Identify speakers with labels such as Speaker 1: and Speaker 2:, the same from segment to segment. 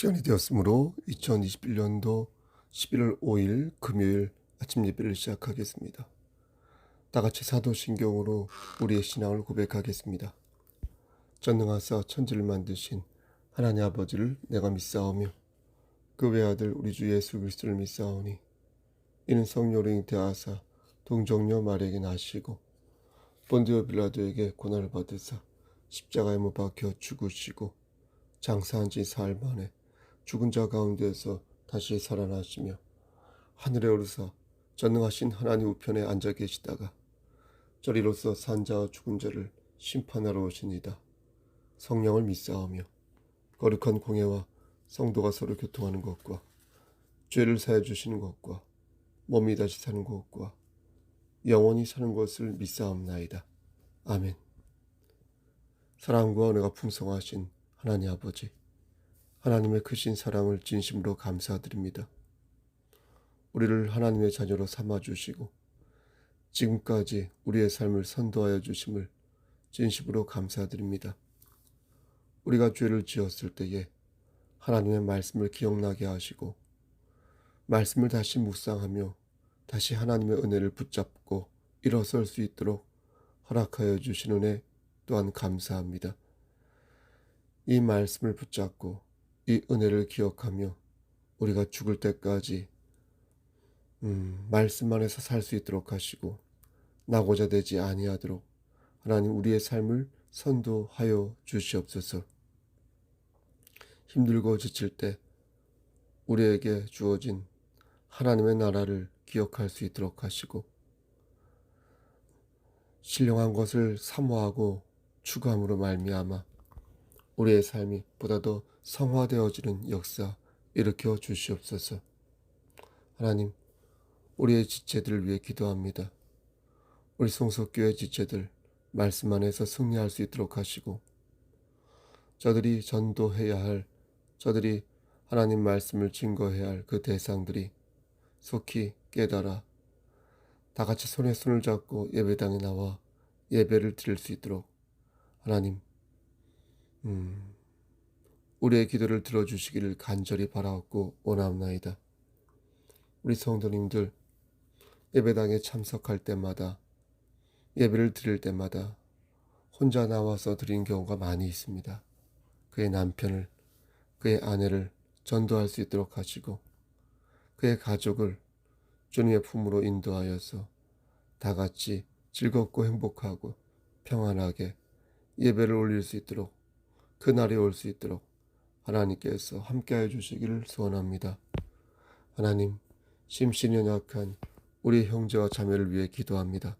Speaker 1: 시간이 되었으므로 2021년도 11월 5일 금요일 아침 예배를 시작하겠습니다. 다 같이 사도신경으로 우리의 신앙을 고백하겠습니다. 전능하사 천지를 만드신 하나님 아버지를 내가 믿사오며 그 외아들 우리 주 예수 그리스도를 믿사오니 이는 성령이 대하사 동정녀 마리아에게 나시고 본디오 빌라도에게 고난을 받으사 십자가에 못 박혀 죽으시고 장사한 지 사흘 만에 죽은 자 가운데에서 다시 살아나시며 하늘에 오르사 전능하신 하나님 우편에 앉아 계시다가 저리로서 산 자와 죽은 자를 심판하러 오시니다. 성령을 믿사오며 거룩한 공예와 성도가 서로 교통하는 것과 죄를 사해 주시는 것과 몸이 다시 사는 것과 영원히 사는 것을 믿사옵나이다. 아멘. 사랑과 은혜가 풍성하신 하나님 아버지, 하나님의 크신 사랑을 진심으로 감사드립니다. 우리를 하나님의 자녀로 삼아주시고 지금까지 우리의 삶을 선도하여 주심을 진심으로 감사드립니다. 우리가 죄를 지었을 때에 하나님의 말씀을 기억나게 하시고 말씀을 다시 묵상하며 다시 하나님의 은혜를 붙잡고 일어설 수 있도록 허락하여 주신 은혜 또한 감사합니다. 이 말씀을 붙잡고 이 은혜를 기억하며 우리가 죽을 때까지 말씀 안에서 살 수 있도록 하시고 나고자 되지 아니하도록 하나님 우리의 삶을 선도하여 주시옵소서. 힘들고 지칠 때 우리에게 주어진 하나님의 나라를 기억할 수 있도록 하시고 신령한 것을 사모하고 추구함으로 말미암아 우리의 삶이 보다 더 성화되어지는 역사 일으켜 주시옵소서. 하나님, 우리의 지체들을 위해 기도합니다. 우리 송석교회 지체들 말씀 안에서 승리할 수 있도록 하시고 저들이 전도해야 할, 저들이 하나님 말씀을 증거해야 할 그 대상들이 속히 깨달아 다 같이 손에 손을 잡고 예배당에 나와 예배를 드릴 수 있도록 하나님 우리의 기도를 들어주시기를 간절히 바라옵고 원하옵나이다. 우리 성도님들 예배당에 참석할 때마다 예배를 드릴 때마다 혼자 나와서 드리는 경우가 많이 있습니다. 그의 남편을, 그의 아내를 전도할 수 있도록 하시고 그의 가족을 주님의 품으로 인도하여서 다 같이 즐겁고 행복하고 평안하게 예배를 올릴 수 있도록 그날이 올 수 있도록 하나님께서 함께하여 주시기를 소원합니다. 하나님, 심신이 연약한 우리 형제와 자매를 위해 기도합니다.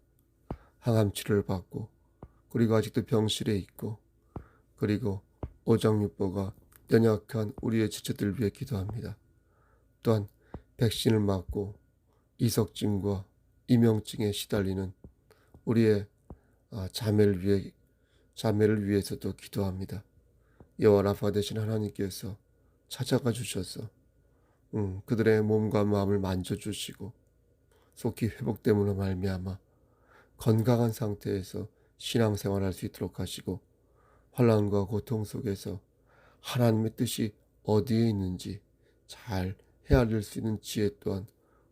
Speaker 1: 항암 치료를 받고 그리고 아직도 병실에 있고 그리고 오장육부가 연약한 우리의 지체들을 위해 기도합니다. 또한 백신을 맞고 이석증과 이명증에 시달리는 우리의 자매를 위해서도 기도합니다. 여호와 라파 되신 하나님께서 찾아가 주셔서 그들의 몸과 마음을 만져주시고 속히 회복됨으로 말미암아 건강한 상태에서 신앙생활할 수 있도록 하시고 환난과 고통 속에서 하나님의 뜻이 어디에 있는지 잘 헤아릴 수 있는 지혜 또한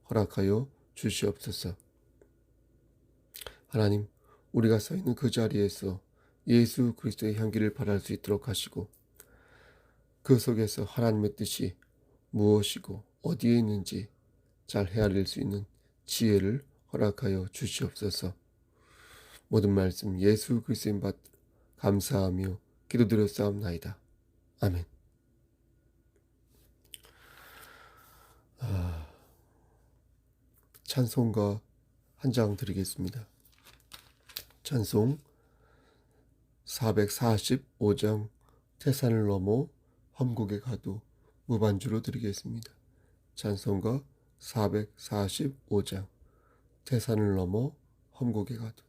Speaker 1: 허락하여 주시옵소서. 하나님, 우리가 서 있는 그 자리에서 예수 그리스도의 향기를 발할 수 있도록 하시고 그 속에서 하나님의 뜻이 무엇이고 어디에 있는지 잘 헤아릴 수 있는 지혜를 허락하여 주시옵소서. 모든 말씀 예수 그리스도인 받 감사하며 기도드렸사옵나이다. 아멘. 찬송가 한 장 드리겠습니다. 찬송 445장 태산을 넘어 험곡에 가도 무반주로 드리겠습니다. 찬송가 445장 태산을 넘어 험곡에 가도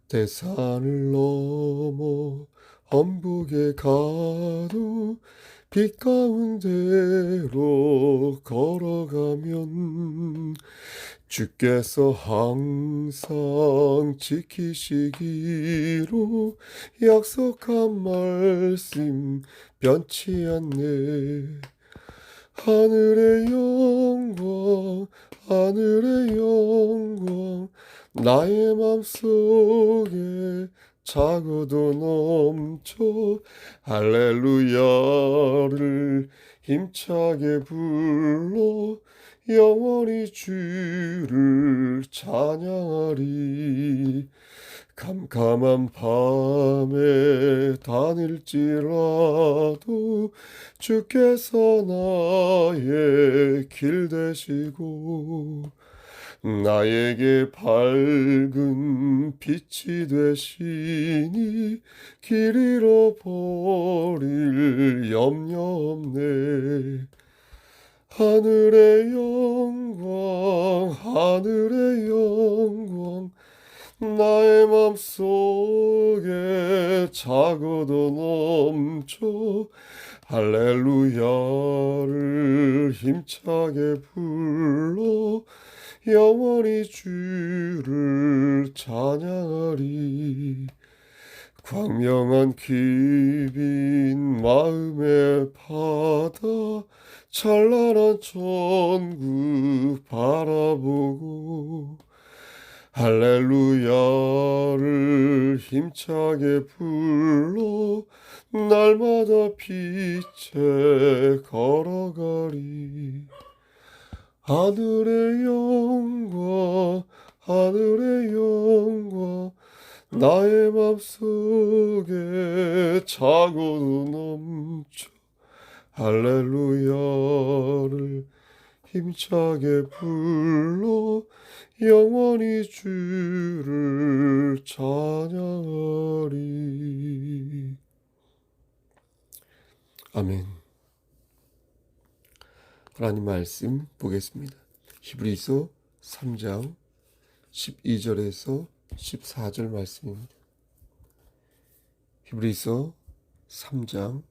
Speaker 1: 태산을 넘어 험곡에 가도 빛 가운데로 걸어가면 주께서 항상 지키시기로 약속한 말씀 변치 않네. 하늘의 영광, 하늘의 영광, 나의 맘속에 차고도 넘쳐 할렐루야를 힘차게 불러 영원히 주를 찬양하리. 캄캄한 밤에 다닐지라도 주께서 나의 길 되시고 나에게 밝은 빛이 되시니 길 잃어버릴 염려 없네. 하늘의 영광, 하늘의 영광, 나의 맘속에 차고도 넘쳐 할렐루야를 힘차게 불러 영원히 주를 찬양하리. 광명한 깊인 마음의 바다, 찬란한 천국 바라보고 할렐루야를 힘차게 불러 날마다 빛에 걸어가리. 하늘의 영광, 하늘의 영광, 나의 맘속에 차고도 넘쳐 할렐루야를 힘차게 불러 영원히 주를 찬양하리. 아멘. 하나님 말씀 보겠습니다. 히브리서 3장 12절에서 14절 말씀입니다. 히브리서 3장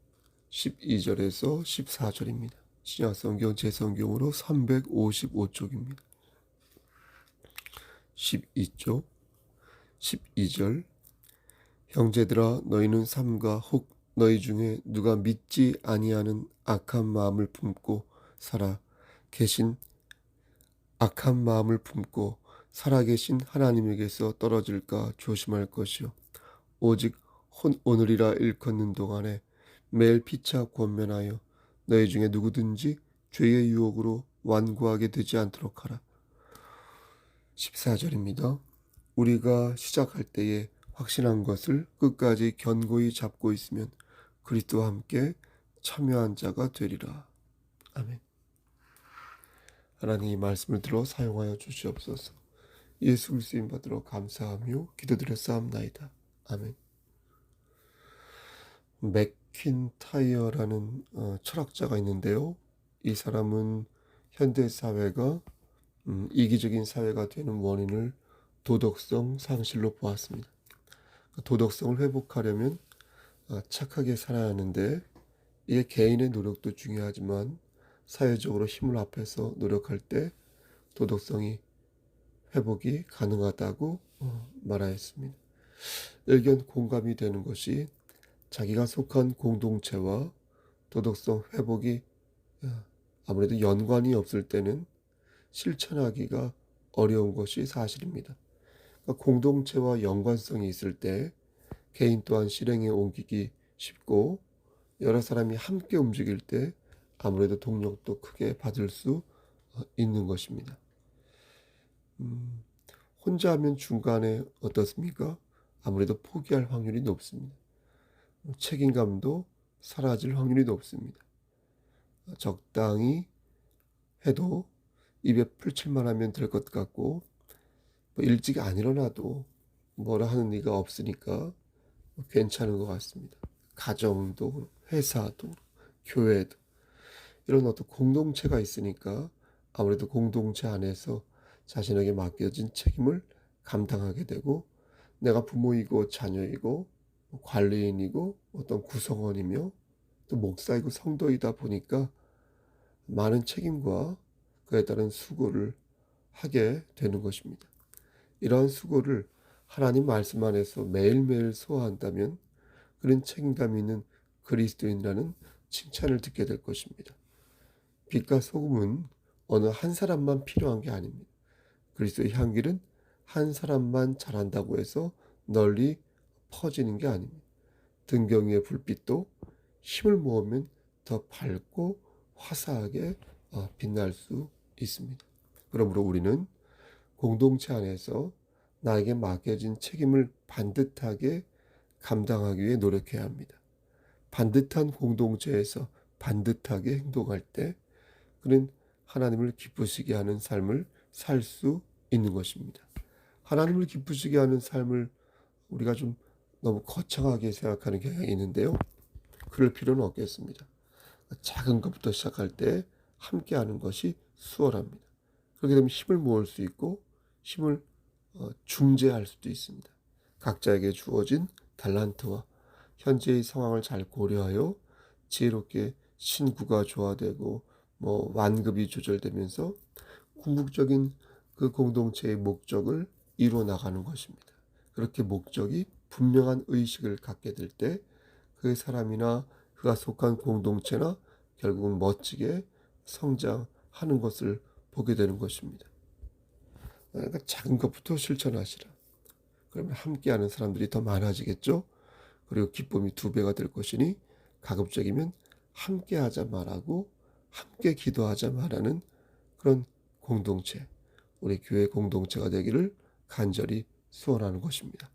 Speaker 1: 12절에서 14절입니다. 신약성경 제성경으로 355쪽입니다. 12쪽 12절 형제들아 너희는 삼가 혹 너희 중에 누가 믿지 아니하는 악한 마음을 품고 살아계신 하나님에게서 떨어질까 조심할 것이요 오직 오늘이라 일컫는 동안에 매일 피차 권면하여 너희 중에 누구든지 죄의 유혹으로 완고하게 되지 않도록 하라. 14절입니다. 우리가 시작할 때에 확신한 것을 끝까지 견고히 잡고 있으면 그리스도와 함께 참여한 자가 되리라. 아멘. 하나님 이 말씀을 들어 사용하여 주시옵소서. 예수 그리스도 받들어 감사하며 기도드렸사옵나이다. 아멘. 맥킨타이어라는 철학자가 있는데요. 이 사람은 현대 사회가 이기적인 사회가 되는 원인을 도덕성 상실로 보았습니다. 도덕성을 회복하려면 착하게 살아야 하는데 이게 개인의 노력도 중요하지만 사회적으로 힘을 합해서 노력할 때 도덕성이 회복이 가능하다고 말하였습니다. 의견 공감이 되는 것이 자기가 속한 공동체와 도덕성 회복이 아무래도 연관이 없을 때는 실천하기가 어려운 것이 사실입니다. 그러니까 공동체와 연관성이 있을 때 개인 또한 실행에 옮기기 쉽고 여러 사람이 함께 움직일 때 아무래도 동력도 크게 받을 수 있는 것입니다. 혼자 하면 중간에 어떻습니까? 아무래도 포기할 확률이 높습니다. 책임감도 사라질 확률이 높습니다. 적당히 해도 입에 풀칠만 하면 될 것 같고 일찍 안 일어나도 뭐라 하는 이가 없으니까 괜찮은 것 같습니다. 가정도 회사도 교회도 이런 어떤 공동체가 있으니까 아무래도 공동체 안에서 자신에게 맡겨진 책임을 감당하게 되고 내가 부모이고 자녀이고 관리인이고 어떤 구성원이며 또 목사이고 성도이다 보니까 많은 책임과 그에 따른 수고를 하게 되는 것입니다. 이러한 수고를 하나님 말씀 안에서 매일매일 소화한다면 그런 책임감 있는 그리스도인이라는 칭찬을 듣게 될 것입니다. 빛과 소금은 어느 한 사람만 필요한 게 아닙니다. 그리스도의 향기는 한 사람만 잘한다고 해서 널리 퍼지는 게 아닙니다. 등경 위의 불빛도 힘을 모으면 더 밝고 화사하게 빛날 수 있습니다. 그러므로 우리는 공동체 안에서 나에게 맡겨진 책임을 반듯하게 감당하기 위해 노력해야 합니다. 반듯한 공동체에서 반듯하게 행동할 때 그는 하나님을 기쁘시게 하는 삶을 살 수 있는 것입니다. 하나님을 기쁘시게 하는 삶을 우리가 좀 너무 거창하게 생각하는 경향이 있는데요. 그럴 필요는 없겠습니다. 작은 것부터 시작할 때 함께하는 것이 수월합니다. 그렇게 되면 힘을 모을 수 있고 힘을 중재할 수도 있습니다. 각자에게 주어진 달란트와 현재의 상황을 잘 고려하여 지혜롭게 신구가 조화되고 완급이 조절되면서 궁극적인 그 공동체의 목적을 이루어 나가는 것입니다. 그렇게 목적이 분명한 의식을 갖게 될 때 그 사람이나 그가 속한 공동체나 결국은 멋지게 성장하는 것을 보게 되는 것입니다. 그러니까 작은 것부터 실천하시라. 그러면 함께하는 사람들이 더 많아지겠죠. 그리고 기쁨이 2배가 될 것이니 가급적이면 함께하자 말하고 함께 기도하자 말하는 그런 공동체, 우리 교회 공동체가 되기를 간절히 소원하는 것입니다.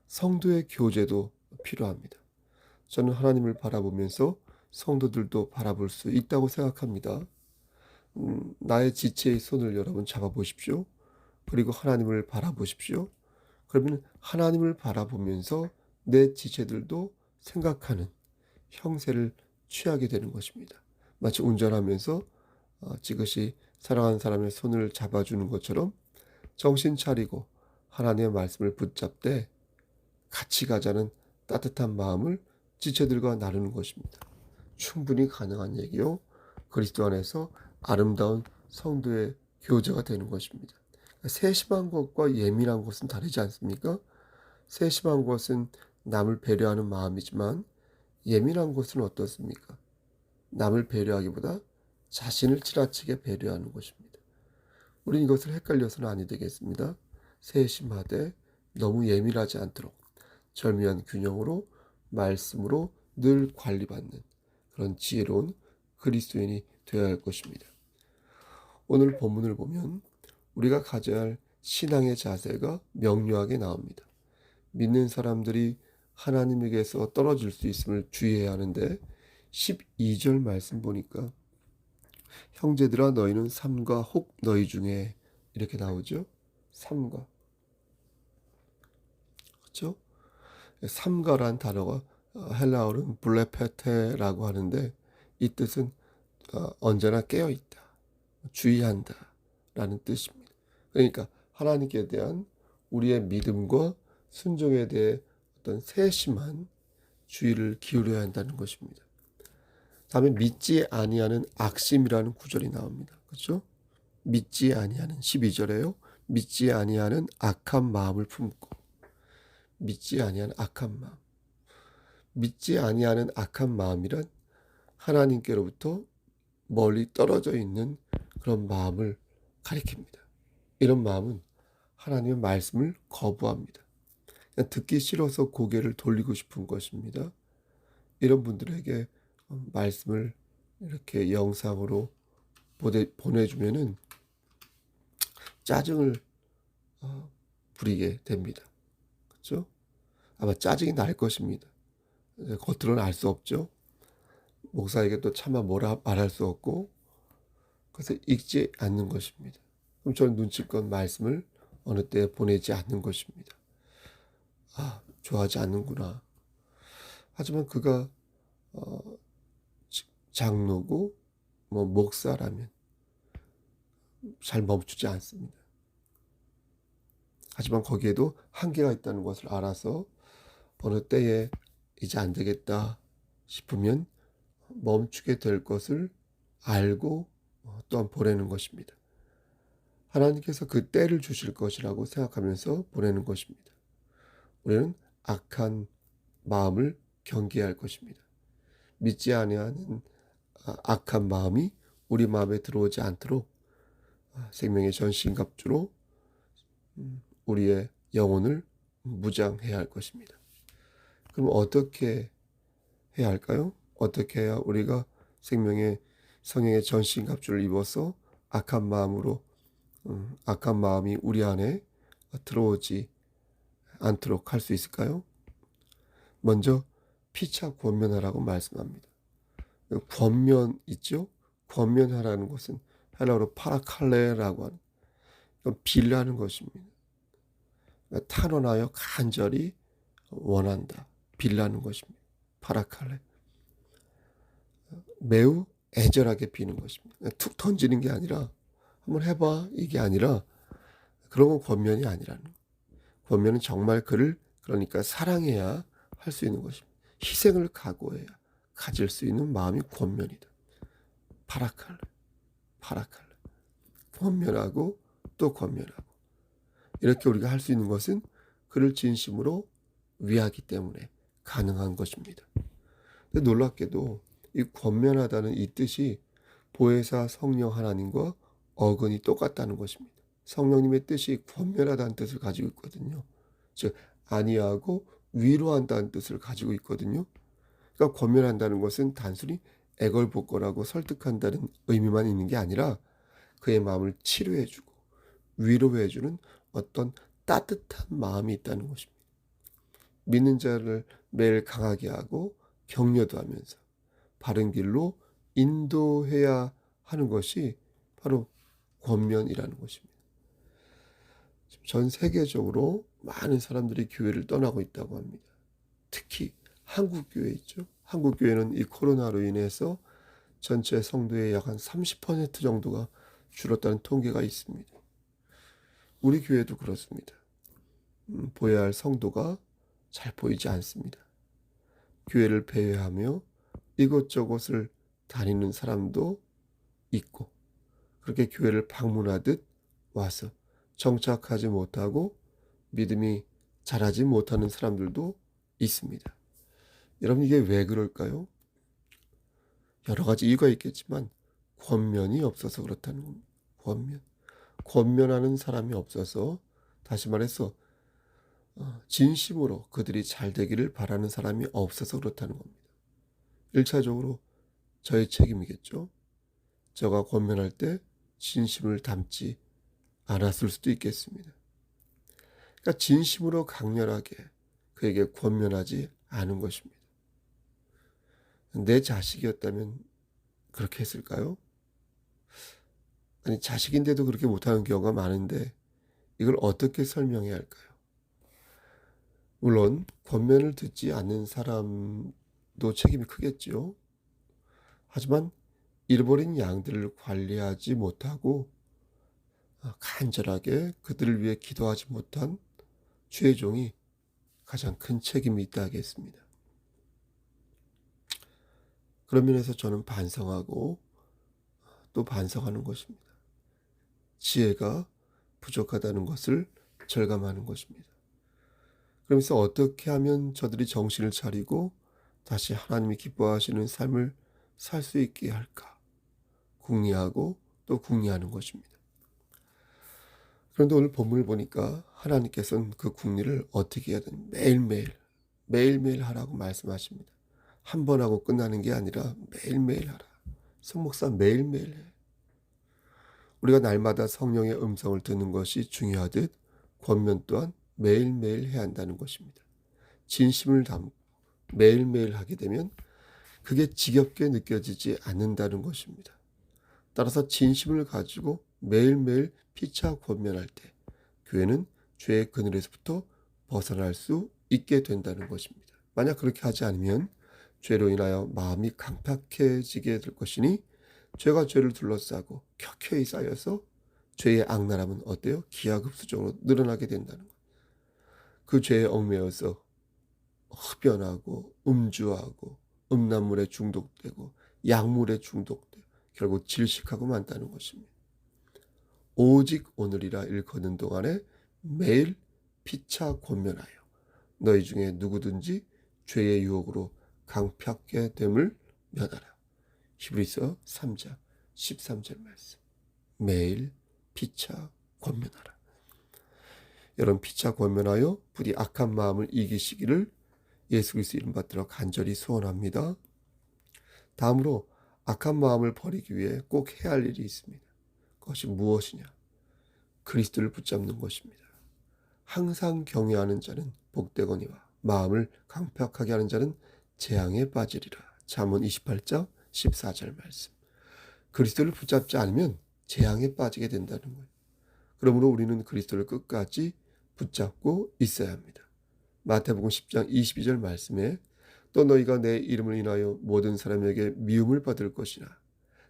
Speaker 1: 성도의 교제도 필요합니다. 저는 하나님을 바라보면서 성도들도 바라볼 수 있다고 생각합니다. 나의 지체의 손을 여러분 잡아보십시오. 그리고 하나님을 바라보십시오. 그러면 하나님을 바라보면서 내 지체들도 생각하는 형세를 취하게 되는 것입니다. 마치 운전하면서 지그시 사랑하는 사람의 손을 잡아주는 것처럼 정신 차리고 하나님의 말씀을 붙잡되 같이 가자는 따뜻한 마음을 지체들과 나누는 것입니다. 충분히 가능한 얘기요. 그리스도 안에서 아름다운 성도의 교제가 되는 것입니다. 세심한 것과 예민한 것은 다르지 않습니까? 세심한 것은 남을 배려하는 마음이지만 예민한 것은 어떻습니까? 남을 배려하기보다 자신을 지나치게 배려하는 것입니다. 우리는 이것을 헷갈려서는 아니 되겠습니다. 세심하되 너무 예민하지 않도록 절묘한 균형으로 말씀으로 늘 관리받는 그런 지혜로운 그리스도인이 되어야 할 것입니다. 오늘 본문을 보면 우리가 가져야 할 신앙의 자세가 명료하게 나옵니다. 믿는 사람들이 하나님에게서 떨어질 수 있음을 주의해야 하는데 12절 말씀 보니까 형제들아 너희는 삼가 혹 너희 중에 이렇게 나오죠. 삼가. 그렇죠? 삼가란 단어가 헬라어로는 블레페테라고 하는데 이 뜻은 언제나 깨어있다, 주의한다 라는 뜻입니다. 그러니까 하나님께 대한 우리의 믿음과 순종에 대해 어떤 세심한 주의를 기울여야 한다는 것입니다. 다음에 믿지 아니하는 악심이라는 구절이 나옵니다. 그렇죠? 믿지 아니하는 12절에요. 믿지 아니하는 악한 마음을 품고 믿지 아니하는 악한 마음. 믿지 아니하는 악한 마음이란 하나님께로부터 멀리 떨어져 있는 그런 마음을 가리킵니다. 이런 마음은 하나님의 말씀을 거부합니다. 그냥 듣기 싫어서 고개를 돌리고 싶은 것입니다. 이런 분들에게 말씀을 이렇게 영상으로 보내주면은 짜증을 부리게 됩니다. 그렇죠? 아마 짜증이 날 것입니다. 겉으로는 알 수 없죠. 목사에게 또 차마 뭐라 말할 수 없고 그래서 읽지 않는 것입니다. 그럼 저는 눈치껏 말씀을 어느 때 보내지 않는 것입니다. 좋아하지 않는구나. 하지만 그가 장로고 목사라면 잘 멈추지 않습니다. 하지만 거기에도 한계가 있다는 것을 알아서 어느 때에 이제 안 되겠다 싶으면 멈추게 될 것을 알고 또한 보내는 것입니다. 하나님께서 그 때를 주실 것이라고 생각하면서 보내는 것입니다. 우리는 악한 마음을 경계할 것입니다. 믿지 아니하는 악한 마음이 우리 마음에 들어오지 않도록 생명의 전신갑주로 우리의 영혼을 무장해야 할 것입니다. 그럼 어떻게 해야 할까요? 어떻게 해야 우리가 생명의 성령의 전신갑주를 입어서 악한 마음이 우리 안에 들어오지 않도록 할 수 있을까요? 먼저 피차 권면하라고 말씀합니다. 권면 있죠? 권면하라는 것은 헬라어로 파라칼레라고 하는, 빌라는 것입니다. 탄원하여 간절히 원한다. 빌라는 것입니다. 파라칼레. 매우 애절하게 비는 것입니다. 툭 던지는 게 아니라 한번 해봐 이게 아니라, 그런 건 권면이 아니라는 거예요. 권면은 정말 그를 그러니까 사랑해야 할 수 있는 것입니다. 희생을 각오해야 가질 수 있는 마음이 권면이다. 파라칼레. 권면하고 또 권면하고, 이렇게 우리가 할 수 있는 것은 그를 진심으로 위하기 때문에 가능한 것입니다. 근데 놀랍게도 이 권면하다는 이 뜻이 보혜사 성령 하나님과 어근이 똑같다는 것입니다. 성령님의 뜻이 권면하다는 뜻을 가지고 있거든요. 즉 안위하고 위로한다는 뜻을 가지고 있거든요. 그러니까 권면한다는 것은 단순히 애걸복걸하고 설득한다는 의미만 있는 게 아니라 그의 마음을 치료해주고 위로해주는 어떤 따뜻한 마음이 있다는 것입니다. 믿는 자를 매일 강하게 하고 격려도 하면서 바른 길로 인도해야 하는 것이 바로 권면이라는 것입니다. 전 세계적으로 많은 사람들이 교회를 떠나고 있다고 합니다. 특히 한국 교회 있죠. 한국 교회는 이 코로나로 인해서 전체 성도의 약 한 30% 정도가 줄었다는 통계가 있습니다. 우리 교회도 그렇습니다. 보여야 할 성도가 잘 보이지 않습니다. 교회를 배회하며 이곳저곳을 다니는 사람도 있고, 그렇게 교회를 방문하듯 와서 정착하지 못하고 믿음이 자라지 못하는 사람들도 있습니다. 여러분, 이게 왜 그럴까요? 여러 가지 이유가 있겠지만 권면이 없어서 그렇다는 겁니다. 권면하는 사람이 없어서, 다시 말해서 진심으로 그들이 잘 되기를 바라는 사람이 없어서 그렇다는 겁니다. 1차적으로 저의 책임이겠죠. 제가 권면할 때 진심을 담지 않았을 수도 있겠습니다. 그러니까 진심으로 강렬하게 그에게 권면하지 않은 것입니다. 내 자식이었다면 그렇게 했을까요? 아니, 자식인데도 그렇게 못하는 경우가 많은데 이걸 어떻게 설명해야 할까요? 물론 권면을 듣지 않는 사람도 책임이 크겠죠. 하지만 잃어버린 양들을 관리하지 못하고 간절하게 그들을 위해 기도하지 못한 주의 종이 가장 큰 책임이 있다 하겠습니다. 그런 면에서 저는 반성하고 또 반성하는 것입니다. 지혜가 부족하다는 것을 절감하는 것입니다. 그러면서 어떻게 하면 저들이 정신을 차리고 다시 하나님이 기뻐하시는 삶을 살 수 있게 할까? 궁리하고 또 궁리하는 것입니다. 그런데 오늘 본문을 보니까 하나님께서는 그 궁리를 어떻게 하든 매일매일 하라고 말씀하십니다. 한 번 하고 끝나는 게 아니라 매일매일 하라. 성목사 매일매일 해. 우리가 날마다 성령의 음성을 듣는 것이 중요하듯 권면 또한 매일매일 해야 한다는 것입니다. 진심을 담고 매일매일 하게 되면 그게 지겹게 느껴지지 않는다는 것입니다. 따라서 진심을 가지고 매일매일 피차 권면할 때 교회는 죄의 그늘에서부터 벗어날 수 있게 된다는 것입니다. 만약 그렇게 하지 않으면 죄로 인하여 마음이 강팍해지게 될 것이니 죄가 죄를 둘러싸고 켜켜이 쌓여서 죄의 악랄함은 어때요? 기하급수적으로 늘어나게 된다는 것. 그 죄에 얽매여서 흡연하고 음주하고 음란물에 중독되고 약물에 중독되고 결국 질식하고 만다는 것입니다. 오직 오늘이라 일컫는 동안에 매일 피차 권면하여 너희 중에 누구든지 죄의 유혹으로 강팍게 됨을 면하라. 히브리서 3장 13절 말씀. 매일 피차 권면하라. 여러분, 피차 권면하여 부디 악한 마음을 이기시기를 예수 그리스도 이름 받들어 간절히 소원합니다. 다음으로 악한 마음을 버리기 위해 꼭 해야 할 일이 있습니다. 그것이 무엇이냐? 그리스도를 붙잡는 것입니다. 항상 경외하는 자는 복되거니와 마음을 강팍하게 하는 자는 재앙에 빠지리라. 잠언 28장 14절 말씀. 그리스도를 붙잡지 않으면 재앙에 빠지게 된다는 거예요. 그러므로 우리는 그리스도를 끝까지 붙잡고 있어야 합니다. 마태복음 10장 22절 말씀에 또 너희가 내 이름을 인하여 모든 사람에게 미움을 받을 것이나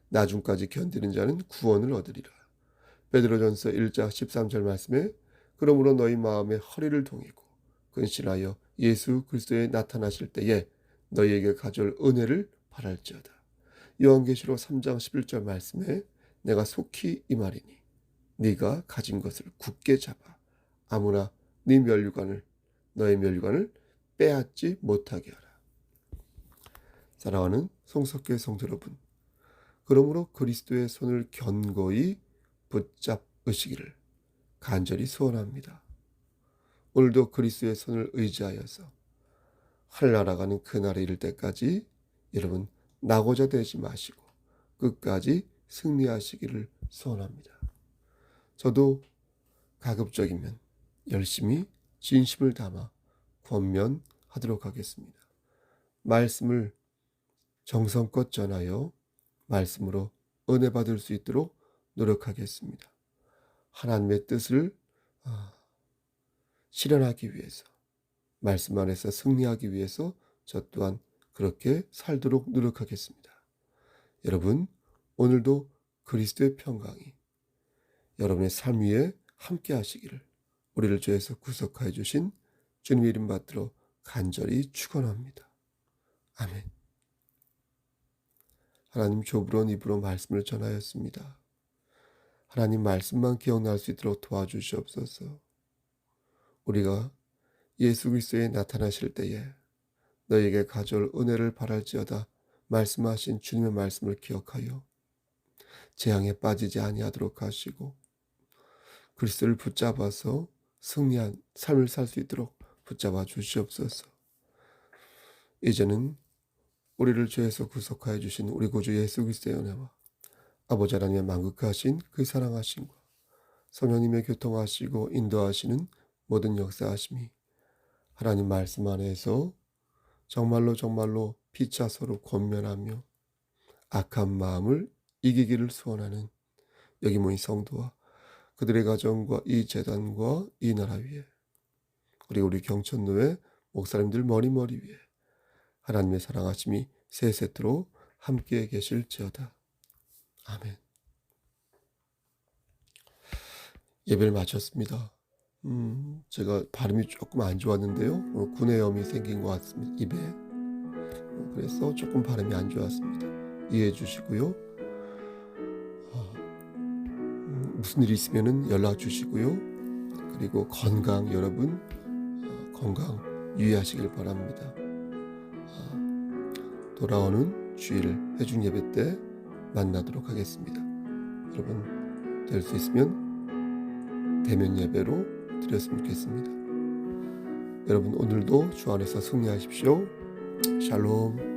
Speaker 1: 나중까지 견디는 자는 구원을 얻으리라. 베드로전서 1장 13절 말씀에 그러므로 너희 마음에 허리를 동이고 근신하여 예수 그리스도에 나타나실 때에 너희에게 가져올 은혜를 바랄지어다. 요한계시록 3장 11절 말씀에 내가 속히 이 말이니 네가 가진 것을 굳게 잡아 아무나 너의 멸류관을 빼앗지 못하게 하라. 사랑하는 송석교회 성도 여러분, 그러므로 그리스도의 손을 견고히 붙잡으시기를 간절히 소원합니다. 오늘도 그리스도의 손을 의지하여서 하늘나라가는 그날에 이를 때까지 여러분 나고자 되지 마시고 끝까지 승리하시기를 소원합니다. 저도 가급적이면 열심히 진심을 담아 권면하도록 하겠습니다. 말씀을 정성껏 전하여 말씀으로 은혜 받을 수 있도록 노력하겠습니다. 하나님의 뜻을 실현하기 위해서, 말씀 안에서 승리하기 위해서 저 또한 그렇게 살도록 노력하겠습니다. 여러분, 오늘도 그리스도의 평강이 여러분의 삶 위에 함께 하시기를 우리를 죄에서 구속하여 주신 주님의 이름 받들어 간절히 축원합니다. 아멘. 하나님, 좁은 입으로 말씀을 전하였습니다. 하나님, 말씀만 기억날 수 있도록 도와주시옵소서. 우리가 예수 그리스도에 나타나실 때에 너에게 가져올 은혜를 바랄지어다 말씀하신 주님의 말씀을 기억하여 재앙에 빠지지 아니하도록 하시고 그리스도를 붙잡아서 승리한 삶을 살 수 있도록 붙잡아 주시옵소서. 이제는 우리를 죄에서 구속하여 주신 우리 구주 예수 그리스도의 은혜와 아버지 하나님의 만극하신 그 사랑하심과 성령님의 교통하시고 인도하시는 모든 역사하심이 하나님 말씀 안에서 정말로 피차 서로 권면하며 악한 마음을 이기기를 소원하는 여기 모인 성도와 그들의 가정과 이 재단과 이 나라 위에 그리고 우리 경천노회 목사님들 머리 위에 하나님의 사랑하심이 세세토록 함께 계실지어다. 아멘. 예배를 마쳤습니다. 제가 발음이 조금 안 좋았는데요. 구내염이 생긴 것 같습니다. 입에. 그래서 조금 발음이 안 좋았습니다. 이해해 주시고요. 무슨 일이 있으면 연락 주시고요. 그리고 건강 여러분 건강 유의하시길 바랍니다. 돌아오는 주일 회중 예배 때 만나도록 하겠습니다. 여러분 될 수 있으면 대면 예배로 드렸으면 좋겠습니다. 여러분 오늘도 주 안에서 승리하십시오. 샬롬.